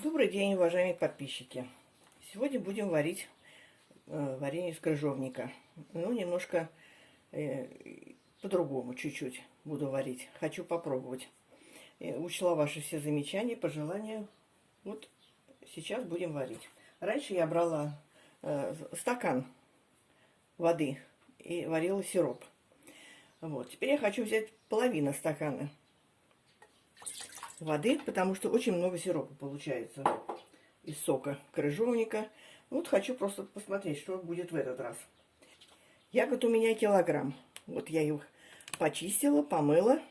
Добрый день, уважаемые подписчики! Сегодня будем варить варенье из крыжовника. Ну, немножко по-другому, чуть-чуть буду варить. Хочу попробовать. Учла ваши все замечания, пожелания. Вот сейчас будем варить. Раньше я брала стакан воды и варила сироп. Вот. Теперь я хочу взять половину стакана воды, потому что очень много сиропа получается из сока крыжовника. Вот хочу просто посмотреть, что будет в этот раз. Ягод у меня килограмм. Вот я их почистила, помыла.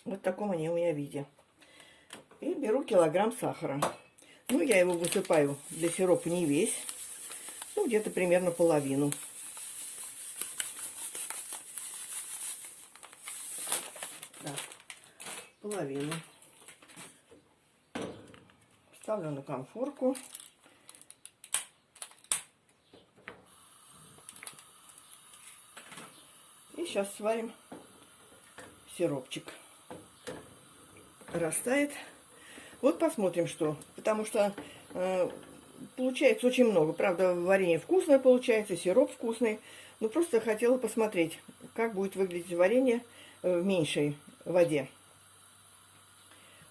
Вот в таком они у меня виде. И беру килограмм сахара. Ну, я его высыпаю для сиропа не весь. Ну, где-то примерно половину. Так, половину. Ставлю на конфорку. И сейчас сварим сиропчик. Растает. Вот посмотрим, что. Потому что получается очень много. Правда, варенье вкусное получается, сироп вкусный. Но просто хотела посмотреть, как будет выглядеть варенье в меньшей воде.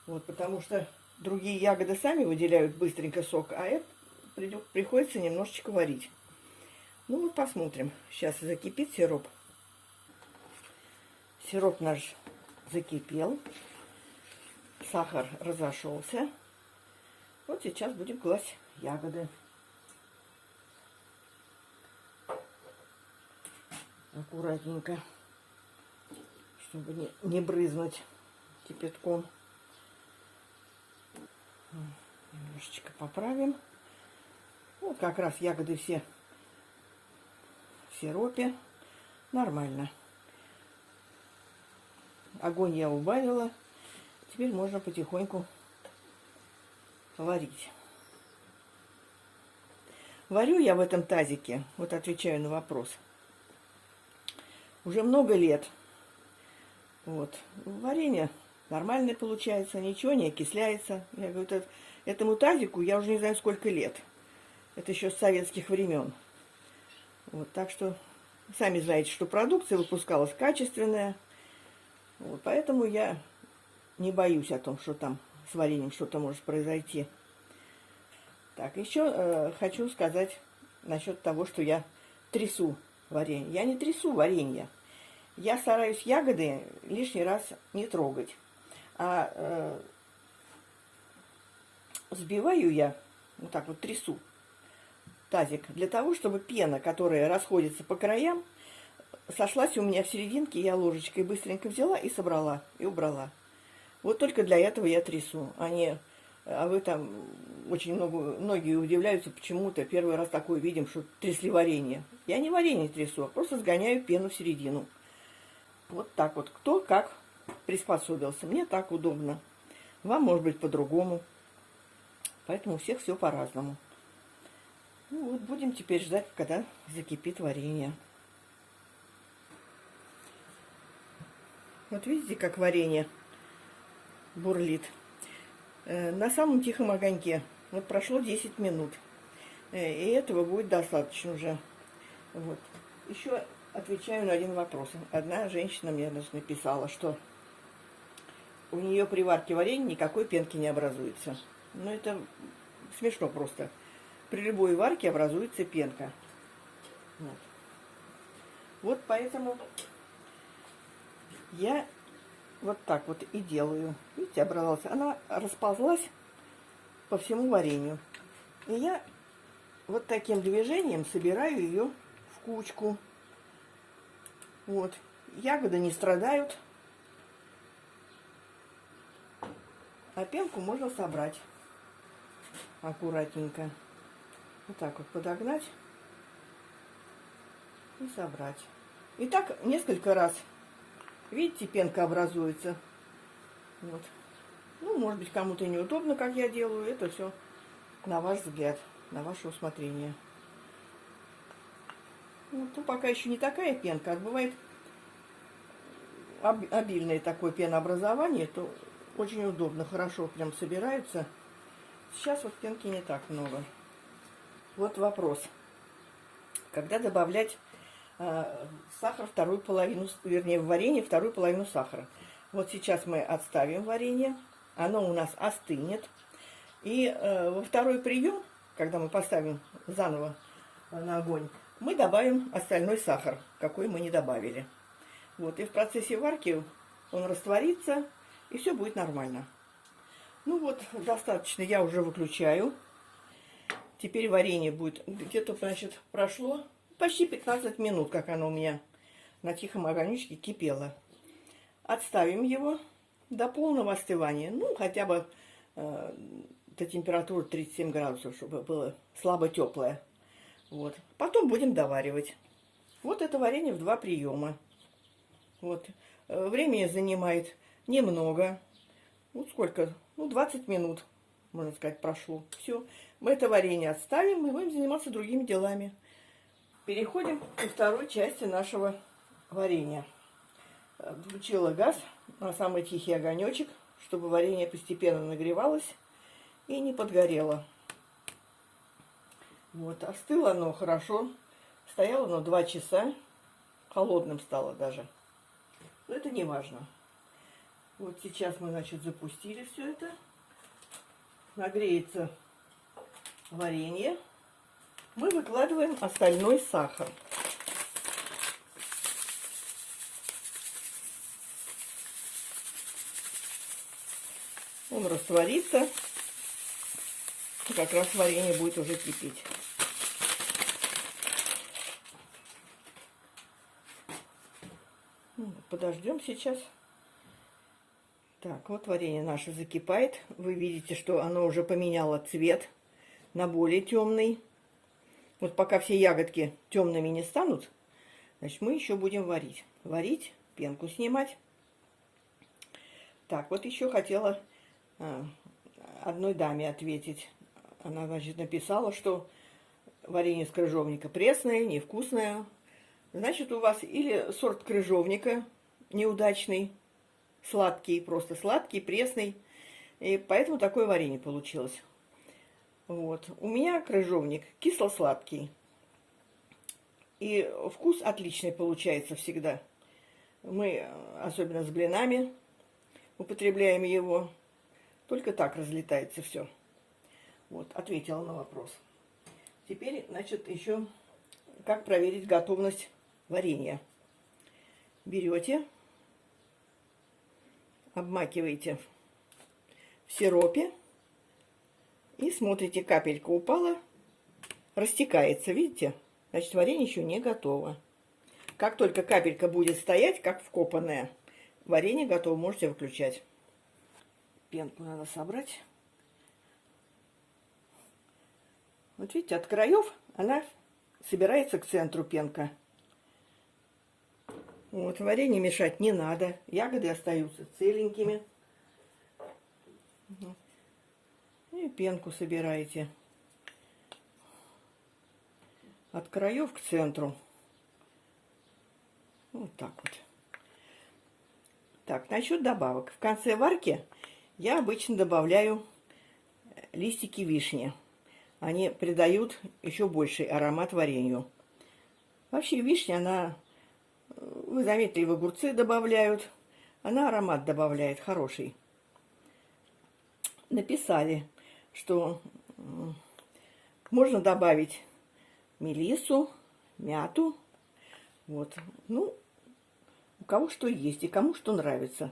Вот, потому что другие ягоды сами выделяют быстренько сок, а это приходится немножечко варить. Ну вот посмотрим. Сейчас закипит сироп. Сироп наш закипел. Сахар разошелся. Вот сейчас будем класть ягоды. Аккуратненько, чтобы не брызнуть кипятком. Немножечко поправим. Вот как раз ягоды все в сиропе. Нормально. Огонь я убавила. Теперь можно потихоньку варить. Варю я в этом тазике, вот отвечаю на вопрос, уже много лет. Вот. Варенье нормальное получается, ничего не окисляется. Я говорю, этому тазику я уже не знаю сколько лет. Это еще с советских времен. Вот, так что сами знаете, что продукция выпускалась качественная. Вот, поэтому я не боюсь о том, что там с вареньем что-то может произойти. Так, еще хочу сказать насчет того, что я трясу варенье. Я не трясу варенье. Я стараюсь ягоды лишний раз не трогать. А взбиваю я, вот так вот трясу тазик, для того, чтобы пена, которая расходится по краям, сошлась у меня в серединке. Я ложечкой быстренько взяла и собрала, и убрала. Вот только для этого я трясу, а вы там очень многие удивляются, почему-то первый раз такое видим, что трясли варенье. Я не варенье трясу, а просто сгоняю пену в середину. Вот так вот, кто как приспособился. Мне так удобно. Вам может быть по-другому. Поэтому у всех все по-разному. Ну вот, будем теперь ждать, когда закипит варенье. Вот видите, как варенье бурлит. На самом тихом огоньке. Вот прошло 10 минут. И этого будет достаточно уже. Вот. Еще отвечаю на один вопрос. Одна женщина мне даже написала, что у нее при варке варенья никакой пенки не образуется. Ну, это смешно просто. При любой варке образуется пенка. Вот поэтому я вот так вот и делаю. Видите, образовалась. Она расползлась по всему варенью. И я вот таким движением собираю ее в кучку. Вот. Ягоды не страдают. А пенку можно собрать аккуратненько. Вот так вот подогнать и собрать. И так несколько раз. Видите, пенка образуется. Вот. Ну, может быть, кому-то неудобно, как я делаю. Это все на ваш взгляд, на ваше усмотрение. Вот. Ну, пока еще не такая пенка, а бывает обильное такое пенообразование, то очень удобно, хорошо прям собирается Сейчас вот пенки не так много. Вот вопрос. Когда добавлять сахар вторую половину, вернее, в варенье вторую половину сахара. Вот сейчас мы отставим варенье. Оно у нас остынет. И во второй прием, когда мы поставим заново на огонь, мы добавим остальной сахар, какой мы не добавили. Вот, и в процессе варки он растворится, и все будет нормально. Ну вот, достаточно, я уже выключаю. Теперь варенье будет, где-то, значит, прошло почти 15 минут, как оно у меня на тихом огонечке кипело. Отставим его до полного остывания, ну, хотя бы до температуры 37 градусов, чтобы было слабо теплое. Вот. Потом будем доваривать. Вот это варенье в 2 приема. Вот. Время занимает немного. Ну, сколько? Ну, 20 минут, можно сказать, прошло. Все. Мы это варенье отставим и будем заниматься другими делами. Переходим ко второй части нашего варенья. Включила газ на самый тихий огонечек, чтобы варенье постепенно нагревалось и не подгорело. Вот, остыло оно хорошо. Стояло оно 2 часа. Холодным стало даже. Но это не важно. Вот сейчас мы, значит, запустили все это. Нагреется варенье. Мы выкладываем остальной сахар. Он растворится. И как раз варенье будет уже кипеть. Подождем сейчас. Так, вот варенье наше закипает. Вы видите, что оно уже поменяло цвет на более темный. Вот пока все ягодки темными не станут, значит, мы еще будем варить. Варить, пенку снимать. Так, вот еще хотела одной даме ответить. Она, значит, написала, что варенье с крыжовника пресное, невкусное. Значит, у вас или сорт крыжовника неудачный, сладкий, просто сладкий, пресный. И поэтому такое варенье получилось. Вот. У меня крыжовник кисло-сладкий. И вкус отличный получается всегда. Мы, особенно с блинами, употребляем его. Только так разлетается все. Вот, ответила на вопрос. Теперь, значит, еще как проверить готовность варенья. Берете, обмакиваете в сиропе и смотрите, капелька упала, растекается, видите? Значит, варенье еще не готово. Как только капелька будет стоять, как вкопанная, варенье готово, можете выключать. Пенку надо собрать. Вот видите, от краев она собирается к центру, пенка. Вот, варенье мешать не надо. Ягоды остаются целенькими. И пенку собираете от краев к центру. Вот так вот. Так, насчет добавок. В конце варки я обычно добавляю листики вишни. Они придают еще больший аромат варенью. Вообще вишня, она, вы заметили, в огурцы добавляют. Она аромат добавляет хороший. Написали, что можно добавить мелиссу, мяту. Вот. Ну, у кого что есть и кому что нравится.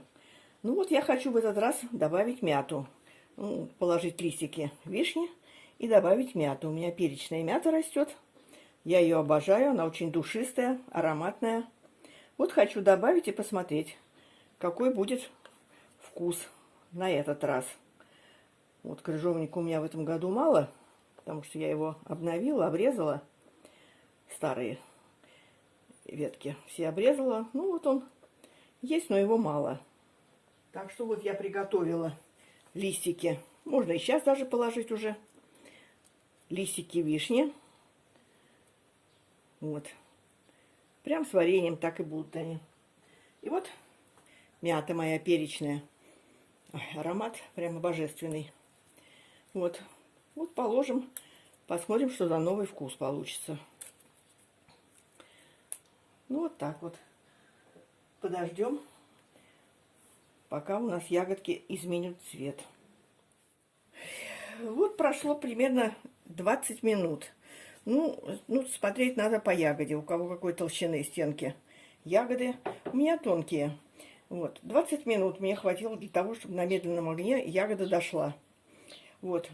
Ну вот я хочу в этот раз добавить мяту. Ну, положить листики вишни и добавить мяту. У меня перечная мята растет. Я ее обожаю. Она очень душистая, ароматная. Вот хочу добавить и посмотреть, какой будет вкус на этот раз. Вот крыжовника у меня в этом году мало, потому что я его обновила, обрезала. Старые ветки все обрезала. Ну вот он есть, но его мало. Так что вот я приготовила листики. Можно и сейчас даже положить уже. Листики вишни. Вот. Прям с вареньем так и будут они. И вот мята моя перечная. Ой, аромат прямо божественный. Вот. Вот положим, посмотрим, что за новый вкус получится. Ну, вот так вот. Подождем, пока у нас ягодки изменят цвет. Вот прошло примерно 20 минут. Ну, смотреть надо по ягоде, у кого какой толщины стенки. Ягоды у меня тонкие. Вот, 20 минут мне хватило для того, чтобы на медленном огне ягода дошла. Вот,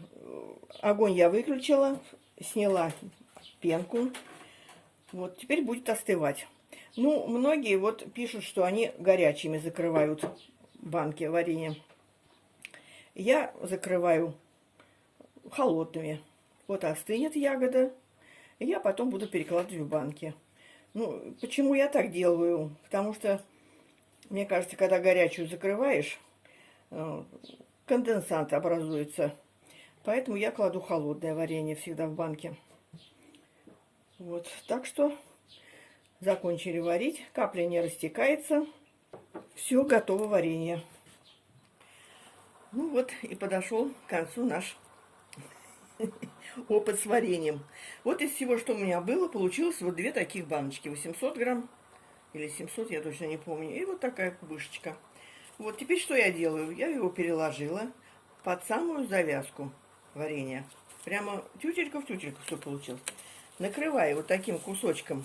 огонь я выключила, сняла пенку. Вот, теперь будет остывать. Ну, многие вот пишут, что они горячими закрывают банки варенья. Я закрываю холодными. Вот остынет ягода, и я потом буду перекладывать в банки. Ну, почему я так делаю? Потому что, мне кажется, когда горячую закрываешь, конденсат образуется. Поэтому я кладу холодное варенье всегда в банке. Вот, так что закончили варить, капля не растекается. Все, готово варенье. Ну вот и подошел к концу наш опыт с вареньем. Вот из всего, что у меня было, получилось вот две таких баночки. 800 грамм или 700, я точно не помню. И вот такая кубышечка. Вот теперь что я делаю? Я его переложила под самую завязку варенья. Прямо тютелька в тютельку все получилось. Накрываю вот таким кусочком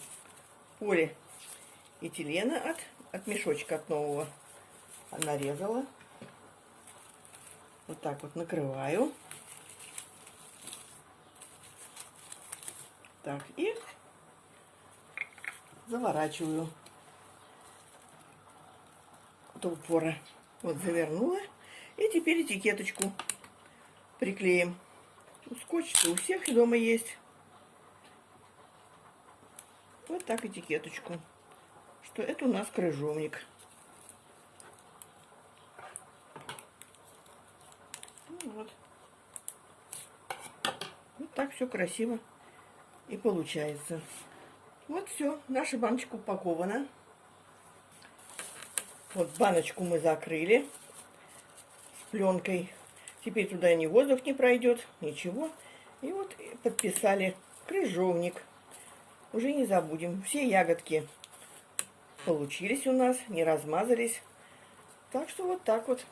полиэтилена от мешочка от нового. Нарезала. Вот так вот накрываю. Так, и заворачиваю до упора. Вот завернула. И теперь этикеточку приклеим. Скотч у всех дома есть. Вот так этикеточку. Что это у нас крыжовник. Вот. Вот так все красиво и получается. Вот все, наша баночка упакована. Вот баночку мы закрыли с пленкой. Теперь туда ни воздух не пройдет, ничего. И вот подписали крыжовник. Уже не забудем. Все ягодки получились у нас, не размазались. Так что вот так вот.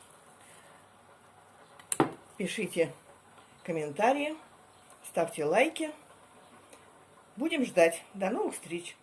Пишите комментарии, ставьте лайки. Будем ждать. До новых встреч!